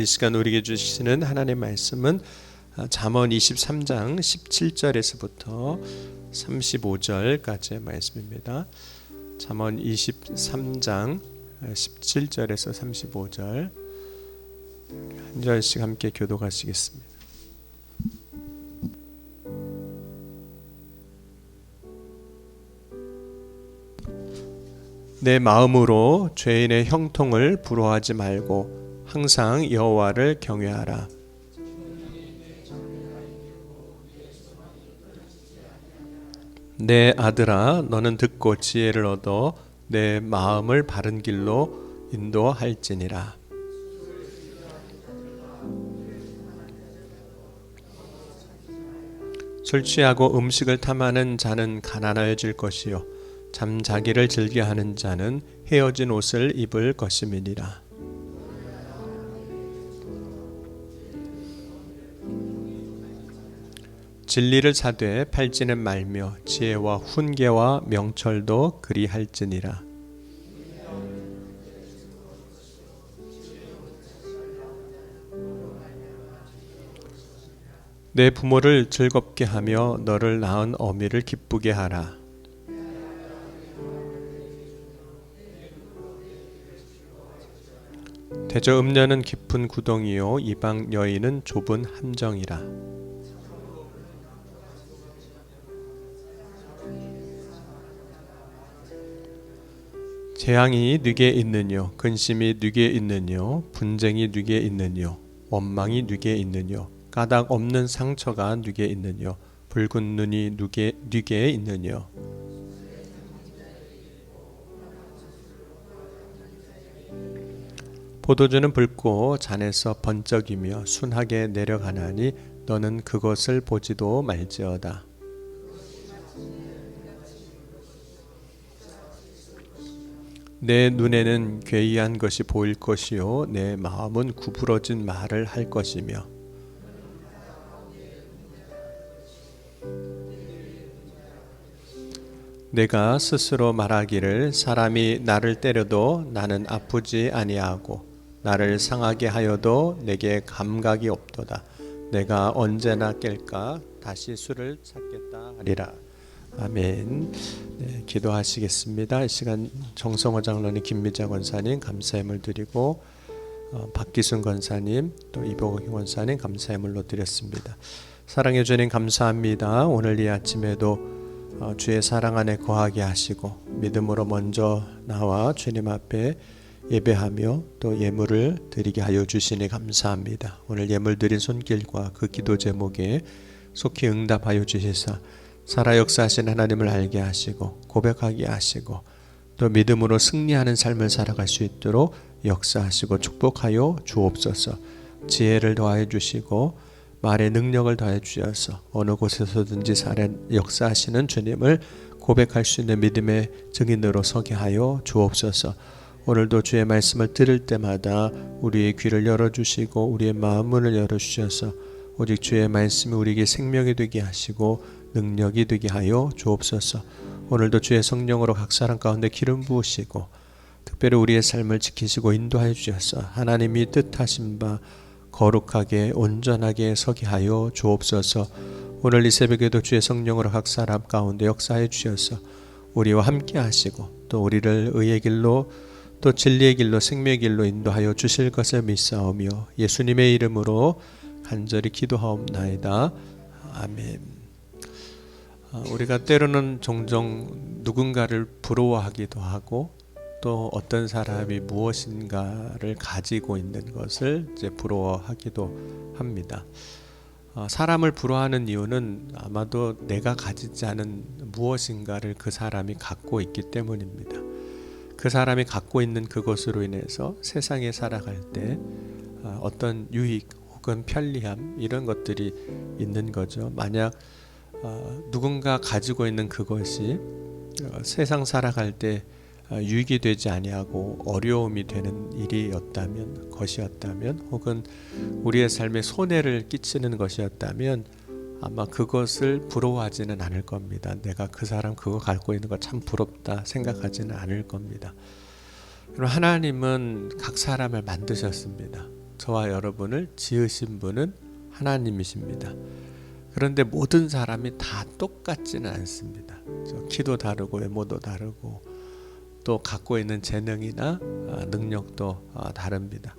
시간 우리에게 주시는 하나님의 말씀은 잠언 23장 17절에서부터 35절까지의 말씀입니다. 잠언 23장 17절에서 35절 한 절씩 함께 교독하시겠습니다. 내 마음으로 죄인의 형통을 부러워하지 말고 항상 여호와를 경외하라. 내 아들아, 너는 듣고 지혜를 얻어 내 마음을 바른 길로 인도할지니라. 술 취하고 음식을 탐하는 자는 가난해질 것이요 잠자기를 즐겨하는 자는 헤어진 옷을 입을 것임이니라. 진리를 사되 팔지는 말며 지혜와 훈계와 명철도 그리할지니라. 내 부모를 즐겁게 하며 너를 낳은 어미를 기쁘게 하라. 대저 음녀는 깊은 구덩이요 이방 여인은 좁은 함정이라. 재앙이 네게 있느뇨, 근심이 네게 있느뇨, 분쟁이 네게 있느뇨, 원망이 네게 있느뇨, 까닭 없는 상처가 네게 있느뇨, 붉은 눈이 네게 있느뇨. 포도주는 붉고 잔에서 번쩍이며 순하게 내려가나니 너는 그것을 보지도 말지어다. 내 눈에는 괴이한 것이 보일 것이요 내 마음은 구부러진 말을 할 것이며 내가 스스로 말하기를 사람이 나를 때려도 나는 아프지 아니하고 나를 상하게 하여도 내게 감각이 없도다. 내가 언제나 깰까 다시 술을 찾겠다 하리라. 아멘. 네, 기도하시겠습니다. 이 시간 정성호 장로님, 김미자 권사님 감사함을 드리고 박기순 권사님 또 이보경 권사님 감사함을 드렸습니다. 사랑해 주님 감사합니다. 오늘 이 아침에도 주의 사랑 안에 거하게 하시고 믿음으로 먼저 나와 주님 앞에 예배하며 또 예물을 드리게 하여 주시니 감사합니다. 오늘 예물 드린 손길과 그 기도 제목에 속히 응답하여 주시사 살아 역사하신 하나님을 알게 하시고 고백하게 하시고 또 믿음으로 승리하는 삶을 살아갈 수 있도록 역사하시고 축복하여 주옵소서. 지혜를 더하여 주시고 말의 능력을 더해 주셔서 어느 곳에서든지 살아 역사하시는 주님을 고백할 수 있는 믿음의 증인으로 서게 하여 주옵소서. 오늘도 주의 말씀을 들을 때마다 우리의 귀를 열어주시고 우리의 마음문을 열어주셔서 오직 주의 말씀이 우리에게 생명이 되게 하시고 능력이 되게 하여 주옵소서. 오늘도 주의 성령으로 각 사람 가운데 기름 부으시고 특별히 우리의 삶을 지키시고 인도하여 주셔서 하나님이 뜻하신 바 거룩하게 온전하게 서게 하여 주옵소서. 오늘 이 새벽에도 주의 성령으로 각 사람 가운데 역사해 주셔서 우리와 함께 하시고 또 우리를 의의 길로 또 진리의 길로 생명의 길로 인도하여 주실 것을 믿사오며 예수님의 이름으로 간절히 기도하옵나이다. 아멘. 우리가 때로는 종종 누군가를 부러워하기도 하고 또 어떤 사람이 무엇인가를 가지고 있는 것을 이제 부러워하기도 합니다. 사람을 부러워하는 이유는 아마도 내가 가지지 않은 무엇인가를 그 사람이 갖고 있기 때문입니다. 그 사람이 갖고 있는 그것으로 인해서 세상에 살아갈 때 어떤 유익 혹은 편리함 이런 것들이 있는 거죠. 만약 누군가 가지고 있는 그것이 세상 살아갈 때 유익이 되지 아니하고 어려움이 되는 일이었다면 것이었다면 혹은 우리의 삶에 손해를 끼치는 것이었다면 아마 그것을 부러워하지는 않을 겁니다. 내가 그 사람 그거 갖고 있는 거 참 부럽다 생각하지는 않을 겁니다. 그럼 하나님은 각 사람을 만드셨습니다. 저와 여러분을 지으신 분은 하나님이십니다. 그런데 모든 사람이 다 똑같지는 않습니다. 키도 다르고 외모도 다르고 또 갖고 있는 재능이나 능력도 다릅니다.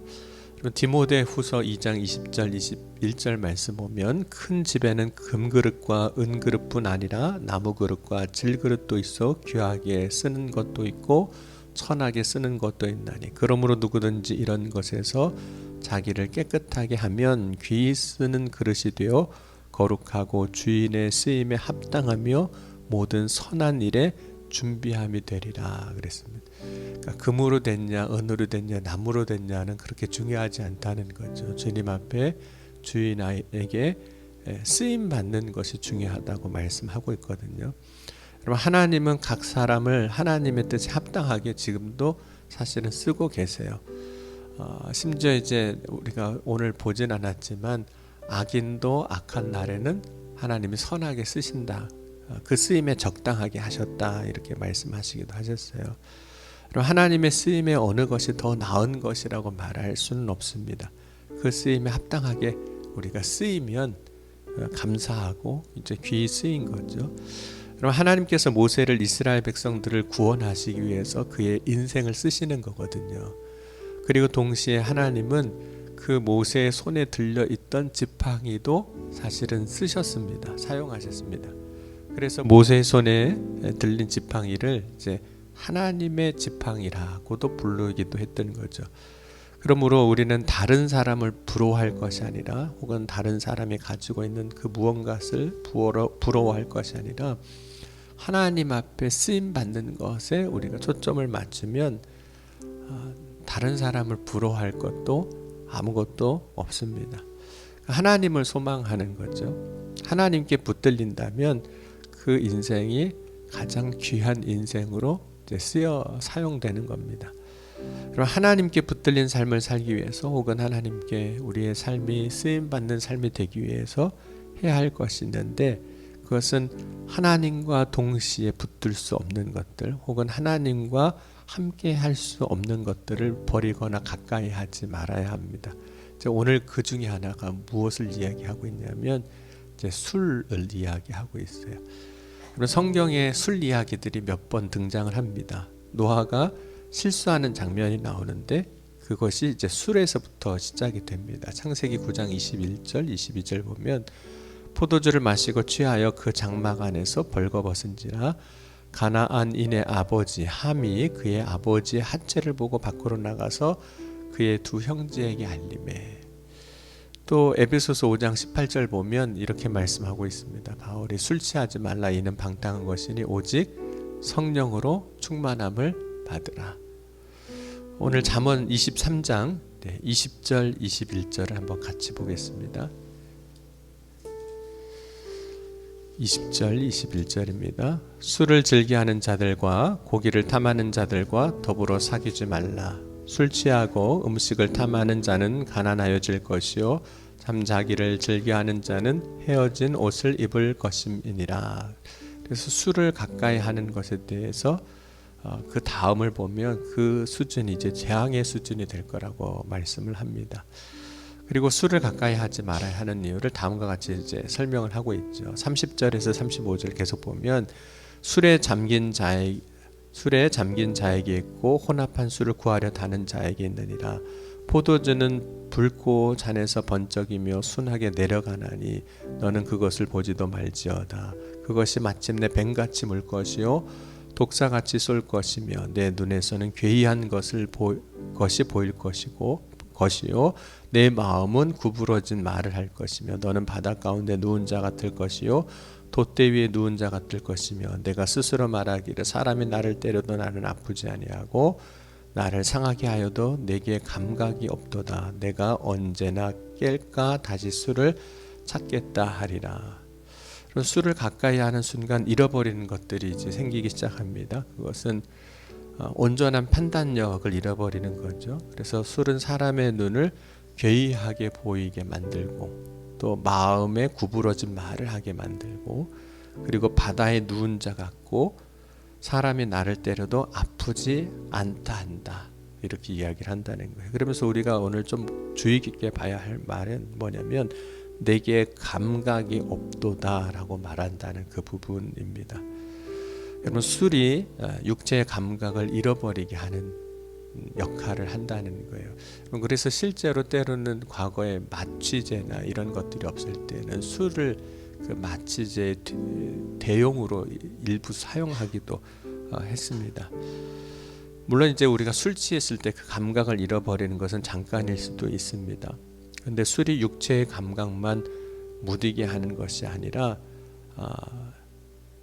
디모데후서 2장 20절 21절 말씀 보면 큰 집에는 금그릇과 은그릇뿐 아니라 나무그릇과 질그릇도 있어 귀하게 쓰는 것도 있고 천하게 쓰는 것도 있나니 그러므로 누구든지 이런 것에서 자기를 깨끗하게 하면 귀히 쓰는 그릇이 되어 거룩하고 주인의 쓰임에 합당하며 모든 선한 일에 준비함이 되리라 그랬습니다. 그러니까 금으로 됐냐 은으로 됐냐 나무로 됐냐는 그렇게 중요하지 않다는 거죠. 주님 앞에 주인에게 쓰임 받는 것이 중요하다고 말씀하고 있거든요. 여러분, 하나님은 각 사람을 하나님의 뜻에 합당하게 지금도 사실은 쓰고 계세요. 심지어 이제 우리가 오늘 보진 않았지만 악인도 악한 날에는 하나님이 선하게 쓰신다. 그 쓰임에 적당하게 하셨다. 이렇게 말씀하시기도 하셨어요. 그럼 하나님의 쓰임에 어느 것이 더 나은 것이라고 말할 수는 없습니다. 그 쓰임에 합당하게 우리가 쓰이면 감사하고 이제 귀히 쓰인 거죠. 그럼 하나님께서 모세를 이스라엘 백성들을 구원하시기 위해서 그의 인생을 쓰시는 거거든요. 그리고 동시에 하나님은 그 모세의 손에 들려 있던 지팡이도 사실은 쓰셨습니다. 사용하셨습니다. 그래서 모세의 손에 들린 지팡이를 이제 하나님의 지팡이라고도 부르기도 했던 거죠. 그러므로 우리는 다른 사람을 부러워할 것이 아니라 혹은 다른 사람이 가지고 있는 그 무언가를 부러워할 것이 아니라 하나님 앞에 쓰임 받는 것에 우리가 초점을 맞추면 다른 사람을 부러워할 것도 아무것도 없습니다. 하나님을 소망하는 거죠. 하나님께 붙들린다면 그 인생이 가장 귀한 인생으로 쓰여 사용되는 겁니다. 그럼 하나님께 붙들린 삶을 살기 위해서 혹은 하나님께 우리의 삶이 쓰임받는 삶이 되기 위해서 해야 할 것이 있는데 그것은 하나님과 동시에 붙들 수 없는 것들 혹은 하나님과 함께 할 수 없는 것들을 버리거나 가까이 하지 말아야 합니다. 오늘 그 중에 하나가 무엇을 이야기하고 있냐면 이제 술을 이야기하고 있어요. 성경에 술 이야기들이 몇 번 등장을 합니다. 노아가 실수하는 장면이 나오는데 그것이 이제 술에서부터 시작이 됩니다. 창세기 9장 21절 22절 보면 포도주를 마시고 취하여 그 장막 안에서 벌거벗은지라 가나안인의 아버지 함이 그의 아버지의 하체를 보고 밖으로 나가서 그의 두 형제에게 알리매. 또 에베소서 5장 18절 보면 이렇게 말씀하고 있습니다. 바울이 술 취하지 말라 이는 방탕한 것이니 오직 성령으로 충만함을 받으라. 오늘 잠언 23장 20절 21절을 한번 같이 보겠습니다. 20절 21절입니다. 술을 즐겨하는 자들과 고기를 탐하는 자들과 더불어 사귀지 말라. 술 취하고 음식을 탐하는 자는 가난하여질 것이요 잠자기를 즐겨하는 자는 헤어진 옷을 입을 것임이니라. 그래서 술을 가까이 하는 것에 대해서 그 다음을 보면 그 수준이 이제 재앙의 수준이 될 거라고 말씀을 합니다. 그리고 술을 가까이 하지 말아야 하는 이유를 다음과 같이 이제 설명을 하고 있죠. 30절에서 35절 계속 보면 술에 잠긴 자에게 있고 혼합한 술을 구하려 다는 자에게 있느니라. 포도주는 붉고 잔에서 번쩍이며 순하게 내려가나니 너는 그것을 보지도 말지어다. 그것이 마침내 뱀같이 물 것이요 독사같이 쏠 것이며 내 눈에서는 괴이한 것이 보일 것이요 내 마음은 구부러진 말을 할 것이며 너는 바다 가운데 누운 자 같을 것이요 돛대 위에 누운 자 같을 것이며 내가 스스로 말하기를 사람이 나를 때려도 나는 아프지 아니하고 나를 상하게 하여도 내게 감각이 없도다. 내가 언제나 깰까 다시 술을 찾겠다 하리라. 술을 가까이 하는 순간 잃어버리는 것들이 이제 생기기 시작합니다. 그것은 온전한 판단력을 잃어버리는 거죠. 그래서 술은 사람의 눈을 괴이하게 보이게 만들고 또 마음에 구부러진 말을 하게 만들고 그리고 바다에 누운 자 같고 사람이 나를 때려도 아프지 않다 한다. 이렇게 이야기를 한다는 거예요. 그러면서 우리가 오늘 좀 주의 깊게 봐야 할 말은 뭐냐면 내게 감각이 없도다라고 말한다는 그 부분입니다. 여러분 술이 육체의 감각을 잃어버리게 하는 역할을 한다는 거예요. 그래서 실제로 때로는 과거에 마취제나 이런 것들이 없을 때는 술을 그 마취제 대용으로 일부 사용하기도 했습니다. 물론 이제 우리가 술 취했을 때 그 감각을 잃어버리는 것은 잠깐일 수도 있습니다. 근데 술이 육체의 감각만 무디게 하는 것이 아니라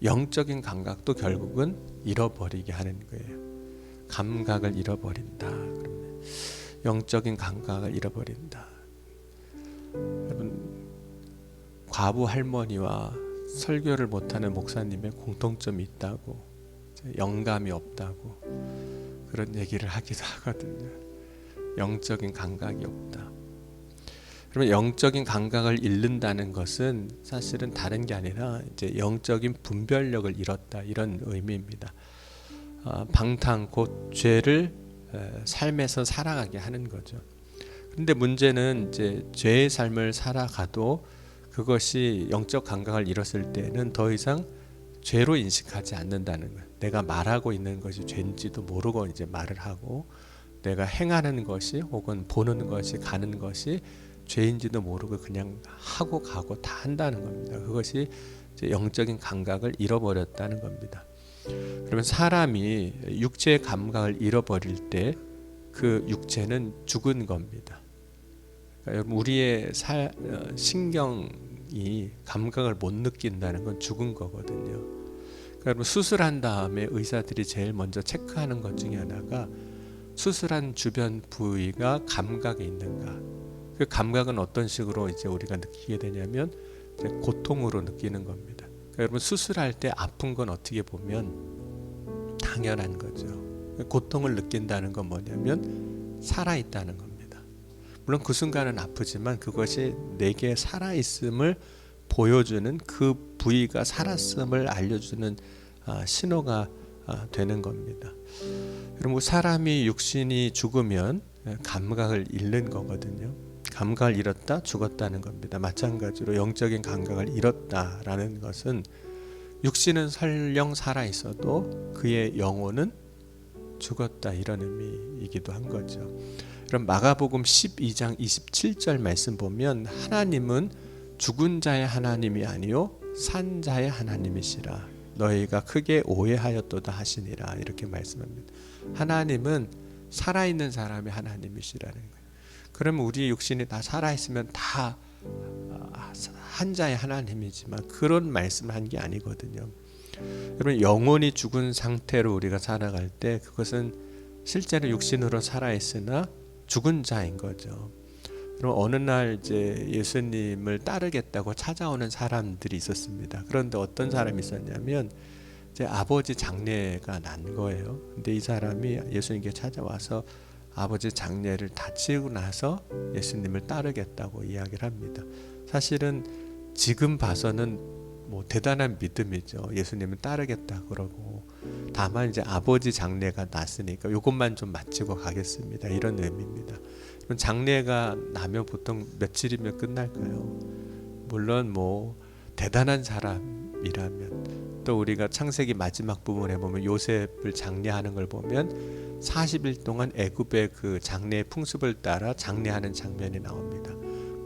영적인 감각도 결국은 잃어버리게 하는 거예요. 감각을 잃어버린다. 그러면 영적인 감각을 잃어버린다. 여러분, 과부 할머니와 설교를 못하는 목사님의 공통점이 있다고, 영감이 없다고 그런 얘기를 하기도 하거든요. 영적인 감각이 없다. 그러면 영적인 감각을 잃는다는 것은 사실은 다른 게 아니라 이제 영적인 분별력을 잃었다, 이런 의미입니다. 방탕 곧 죄를 삶에서 살아가게 하는 거죠. 그런데 문제는 이제 죄의 삶을 살아가도 그것이 영적 감각을 잃었을 때는 더 이상 죄로 인식하지 않는다는 거예요. 내가 말하고 있는 것이 죄인지도 모르고 이제 말을 하고, 내가 행하는 것이 혹은 보는 것이 가는 것이 죄인지도 모르고 그냥 하고 가고 다 한다는 겁니다. 그것이 이제 영적인 감각을 잃어버렸다는 겁니다. 그러면 사람이 육체의 감각을 잃어버릴 때 그 육체는 죽은 겁니다. 그러니까 우리의 신경이 감각을 못 느낀다는 건 죽은 거거든요. 그러니까 수술한 다음에 의사들이 제일 먼저 체크하는 것 중에 하나가 수술한 주변 부위가 감각이 있는가. 그 감각은 어떤 식으로 이제 우리가 느끼게 되냐면 이제 고통으로 느끼는 겁니다. 그러니까 여러분 수술할 때 아픈 건 어떻게 보면 당연한 거죠. 고통을 느낀다는 건 뭐냐면 살아있다는 겁니다. 물론 그 순간은 아프지만 그것이 내게 살아있음을 보여주는, 그 부위가 살았음을 알려주는 신호가 되는 겁니다. 여러분, 사람이 육신이 죽으면 감각을 잃는 거거든요. 감각을 잃었다, 죽었다는 겁니다. 마찬가지로 영적인 감각을 잃었다라는 것은 육신은 설령 살아 있어도 그의 영혼은 죽었다, 이런 의미이기도 한 거죠. 그럼 마가복음 12장 27절 말씀 보면 하나님은 죽은 자의 하나님이 아니요 산 자의 하나님이시라 너희가 크게 오해하였도다 하시니라, 이렇게 말씀합니다. 하나님은 살아있는 사람의 하나님이시라는 거예요. 그러면 우리 육신이 다 살아있으면 다 한 자의 하나님이지만 그런 말씀을 한 게 아니거든요. 여러분, 영혼이 죽은 상태로 우리가 살아갈 때 그것은 실제로 육신으로 살아있으나 죽은 자인 거죠. 그럼 어느 날 이제 예수님을 따르겠다고 찾아오는 사람들이 있었습니다. 그런데 어떤 사람이 있었냐면 이제 아버지 장례가 난 거예요. 근데 이 사람이 예수님께 찾아와서 아버지 장례를 다 치우고 나서 예수님을 따르겠다고 이야기를 합니다. 사실은 지금 봐서는 뭐 대단한 믿음이죠. 예수님을 따르겠다 그러고, 다만 이제 아버지 장례가 났으니까 이것만 좀 마치고 가겠습니다, 이런 의미입니다. 장례가 나면 보통 며칠이면 끝날까요? 물론 뭐 대단한 사람이라면, 또 우리가 창세기 마지막 부분에 보면 요셉을 장례하는 걸 보면 40일 동안 애굽의 그 장례 풍습을 따라 장례하는 장면이 나옵니다.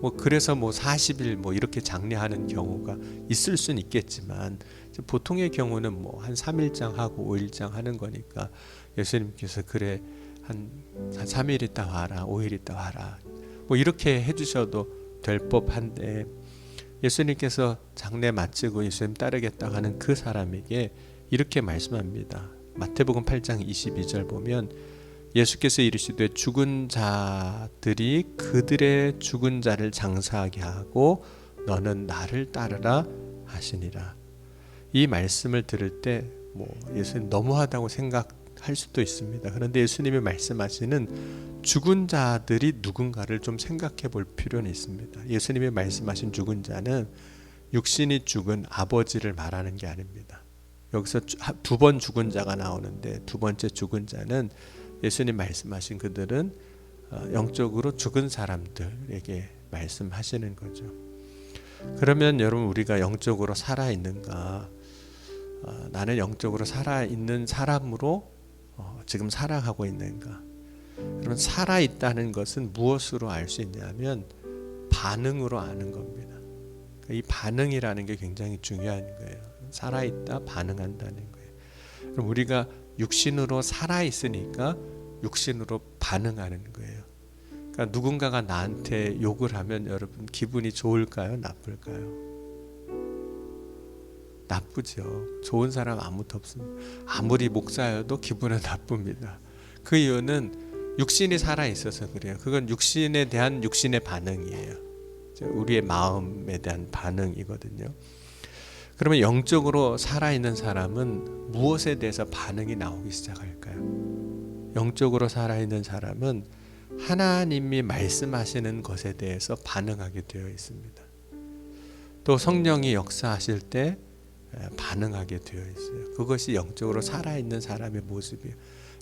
뭐 그래서 뭐 40일 뭐 이렇게 장례하는 경우가 있을 수는 있겠지만 보통의 경우는 뭐 한 3일장 하고 5일장 하는 거니까 예수님께서 그래 한 3일 있다 와라, 5일 있다 와라, 뭐 이렇게 해주셔도 될 법한데, 예수님께서 장례 마치고 예수님 따르겠다 하는 그 사람에게 이렇게 말씀합니다. 마태복음 8장 22절 보면 예수께서 이르시되 죽은 자들이 그들의 죽은 자를 장사하게 하고 너는 나를 따르라 하시니라. 이 말씀을 들을 때 뭐 예수님 너무하다고 생각할 수도 있습니다. 그런데 예수님이 말씀하시는 죽은 자들이 누군가를 좀 생각해 볼 필요는 있습니다. 예수님이 말씀하신 죽은 자는 육신이 죽은 아버지를 말하는 게 아닙니다. 여기서 두 번 죽은 자가 나오는데 두 번째 죽은 자는 예수님 말씀하신 그들은 영적으로 죽은 사람들에게 말씀하시는 거죠. 그러면 여러분, 우리가 영적으로 살아있는가? 나는 영적으로 살아있는 사람으로 지금 살아가고 있는가? 그러면 살아있다는 것은 무엇으로 알 수 있냐면 반응으로 아는 겁니다. 이 반응이라는 게 굉장히 중요한 거예요. 살아있다, 반응한다는 거예요. 그럼 우리가 육신으로 살아있으니까 육신으로 반응하는 거예요. 그러니까 누군가가 나한테 욕을 하면 여러분 기분이 좋을까요? 나쁠까요? 나쁘죠. 좋은 사람 아무도 없습니다. 아무리 목사여도 기분은 나쁩니다. 그 이유는 육신이 살아있어서 그래요. 그건 육신에 대한 육신의 반응이에요. 우리의 마음에 대한 반응이거든요. 그러면 영적으로 살아있는 사람은 무엇에 대해서 반응이 나오기 시작할까요? 영적으로 살아있는 사람은 하나님이 말씀하시는 것에 대해서 반응하게 되어 있습니다. 또 성령이 역사하실 때 반응하게 되어 있어요. 그것이 영적으로 살아있는 사람의 모습이에요.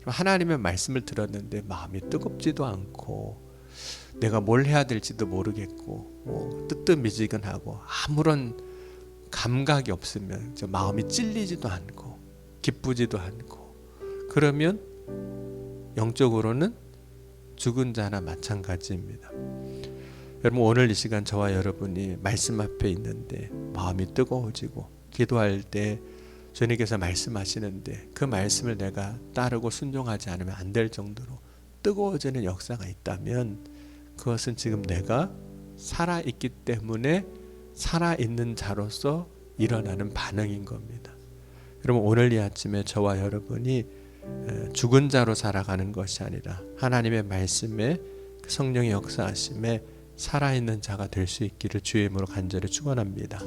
하나님의 말씀을 들었는데 마음이 뜨겁지도 않고 내가 뭘 해야 될지도 모르겠고 뜨뜻미지근하고 아무런 감각이 없으면 마음이 찔리지도 않고 기쁘지도 않고, 그러면 영적으로는 죽은 자나 마찬가지입니다. 여러분, 오늘 이 시간 저와 여러분이 말씀 앞에 있는데 마음이 뜨거워지고 기도할 때 주님께서 말씀하시는데 그 말씀을 내가 따르고 순종하지 않으면 안 될 정도로 뜨거워지는 역사가 있다면 그것은 지금 내가 살아있기 때문에 살아있는 자로서 일어나는 반응인 겁니다. 여러분, 오늘 이 아침에 저와 여러분이 죽은 자로 살아가는 것이 아니라 하나님의 말씀에 성령의 역사하심에 살아있는 자가 될 수 있기를 주의 이름으로 간절히 축원합니다.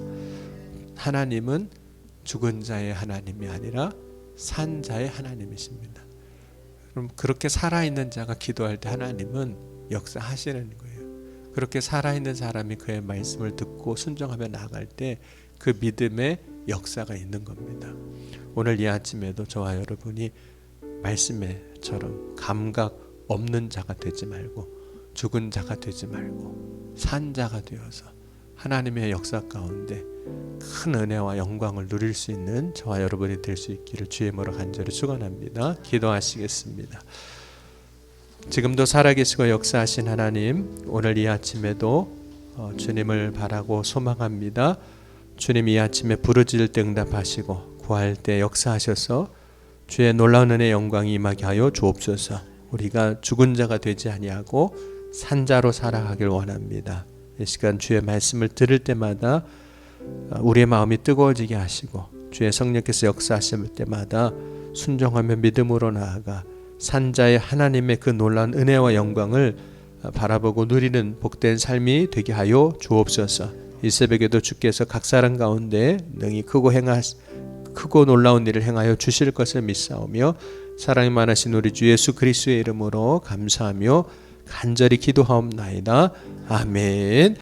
하나님은 죽은 자의 하나님이 아니라 산 자의 하나님이십니다. 그럼 그렇게 살아있는 자가 기도할 때 하나님은 역사하시는 거예요. 그렇게 살아있는 사람이 그의 말씀을 듣고 순종하며 나아갈 때 그 믿음의 역사가 있는 겁니다. 오늘 이 아침에도 저와 여러분이 말씀에처럼 감각 없는 자가 되지 말고 죽은 자가 되지 말고 산 자가 되어서 하나님의 역사 가운데 큰 은혜와 영광을 누릴 수 있는 저와 여러분이 될 수 있기를 주의 이름으로 간절히 축원합니다. 기도하시겠습니다. 지금도 살아계시고 역사하신 하나님, 오늘 이 아침에도 주님을 바라고 소망합니다. 주님, 이 아침에 부르짖을 때 응답하시고 구할 때 역사하셔서 주의 놀라운 은혜의 영광이 임하게 하여 주옵소서. 우리가 죽은 자가 되지 아니하고 산 자로 살아가길 원합니다. 이 시간 주의 말씀을 들을 때마다 우리의 마음이 뜨거워지게 하시고 주의 성령께서 역사하실 때마다 순종하며 믿음으로 나아가 산자의 하나님의 그 놀라운 은혜와 영광을 바라보고 누리는 복된 삶이 되게 하여 주옵소서. 이 새벽에도 주께서 각 사람 가운데 능히 크고 놀라운 일을 행하여 주실 것을 믿사오며 사랑이 많으신 우리 주 예수 그리스도의 이름으로 감사하며 간절히 기도하옵나이다. 아멘.